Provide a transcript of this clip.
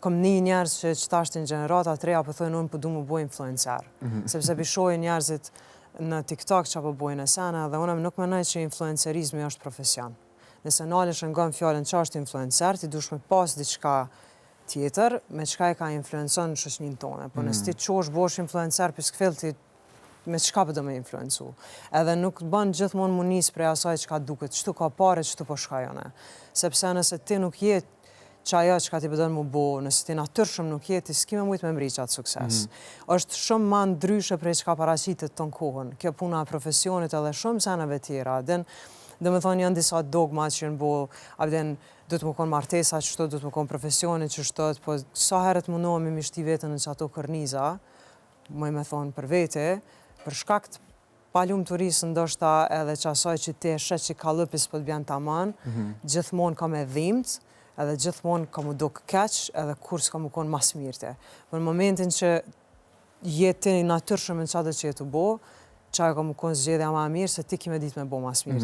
kom një njerëz që qëtashtin gjenerata të reja për thojnë unë për du më boj influencer. Sepse bishojnë njerëzit në TikTok që për bojnë e sena dhe unë nuk menoj që influencerizmi është profesion. Nëse nalësh nga fjallën që është influencer, ti dush me pas diçka tjetër, me qka e ka influencon në shoqnin tonë. Po nëse ti qosh bosh influencer për s'kfell ti me qka për do me influencu. Edhe nuk bën gjithmonë munis prej asaj qka duket, qëtu ka pare, qëtu po shkajone. Sepse nëse ti nuk jetë që ajo që ka ti përdojnë mu bo, nëse ti natyrshëm nuk jetë, ti s'ki me mujtë me mri qatë sukses. Është shumë ma ndryshe prej qka paraqitet të në kohën. Kjo puna profesionit edhe shumë seneve tjera. Dhe me thonë janë disa dogma që jënë bo, abden du të më konë martesa qështot, du të më konë profesionit qështot, po sa herët mundohemi mi shti vetën në që ato kërniza, më me thonë për vete, për shkak të palum turisë ndoshta edhe që asaj që ti e shet që ka lëpis për të bjanë taman, gjithmonë ka me dhimt, edhe gjithmonë ka mu do keq, edhe kur s'ka mu konë mas mirte. Për momentin që jetë ti natyrshëm në qatë që jetë u bo, qaj ka mu konë zgjedhja ma mirë, se ti kime ditë me bo mas mirë.